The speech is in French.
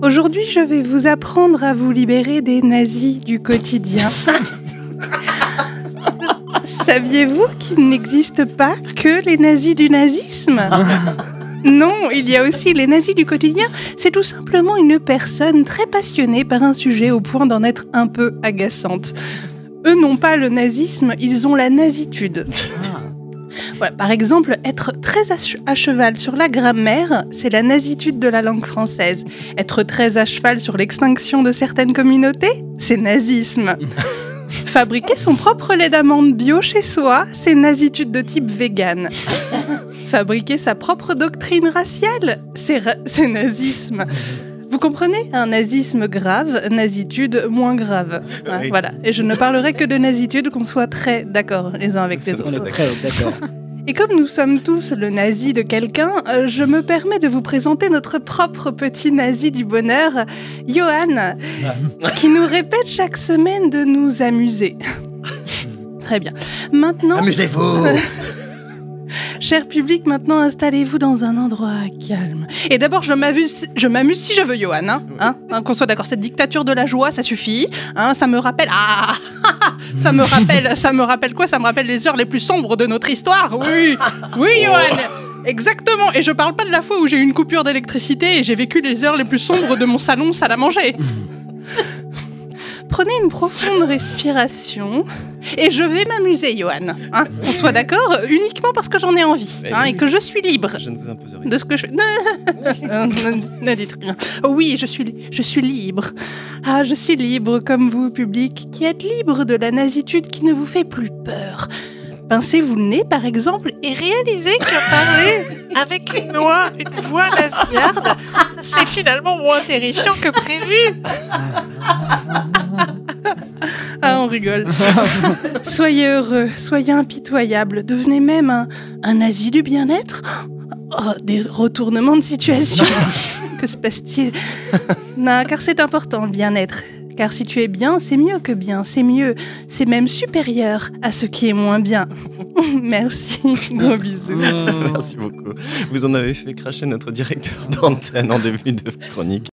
Aujourd'hui, je vais vous apprendre à vous libérer des nazis du quotidien. Saviez-vous qu'il n'existe pas que les nazis du nazisme ? Non, il y a aussi les nazis du quotidien. C'est tout simplement une personne très passionnée par un sujet au point d'en être un peu agaçante. Eux n'ont pas le nazisme, ils ont la nazitude. Voilà, par exemple, être très à cheval sur la grammaire, c'est la nazitude de la langue française. Être très à cheval sur l'extinction de certaines communautés, c'est nazisme. Fabriquer son propre lait d'amande bio chez soi, c'est nazitude de type vegan. Fabriquer sa propre doctrine raciale, c'est nazisme. Vous comprenez ? Un nazisme grave, nazitude moins grave. Hein, oui. Voilà. Et je ne parlerai que de nazitude, qu'on soit très d'accord les uns avec les autres. Très d'accord. Et comme nous sommes tous le nazi de quelqu'un, je me permets de vous présenter notre propre petit nazi du bonheur, Johan, qui nous répète chaque semaine de nous amuser. Très bien. Maintenant... Amusez-vous. Cher public, maintenant installez-vous dans un endroit calme. Et d'abord, je m'amuse si je veux, Johan. Qu'on soit d'accord, cette dictature de la joie, ça suffit. Ça me rappelle... ça me rappelle quoi ? Ça me rappelle les heures les plus sombres de notre histoire. Oui, Johan. Exactement. Et je parle pas de la fois où j'ai eu une coupure d'électricité et j'ai vécu les heures les plus sombres de mon salon salle à manger. Prenez une profonde respiration et je vais m'amuser, Johan. On soit d'accord, uniquement parce que j'en ai envie et que je suis libre. Je ne vous impose rien. De ce que je fais. Ne dites rien. Oui, je suis libre. Je suis libre comme vous, public, qui êtes libre de la nazitude qui ne vous fait plus peur. Pincez-vous le nez, par exemple, et réalisez que parler avec une voix nasillarde, c'est finalement moins terrifiant que prévu. On rigole. Soyez heureux, soyez impitoyables, devenez même un nazi du bien-être. Des retournements de situation. Que se passe-t-il ? Non, car c'est important, le bien-être. Car si tu es bien, c'est mieux que bien, c'est mieux, c'est même supérieur à ce qui est moins bien. Merci, gros bisous. Merci beaucoup. Vous en avez fait cracher notre directeur d'antenne en début de chronique.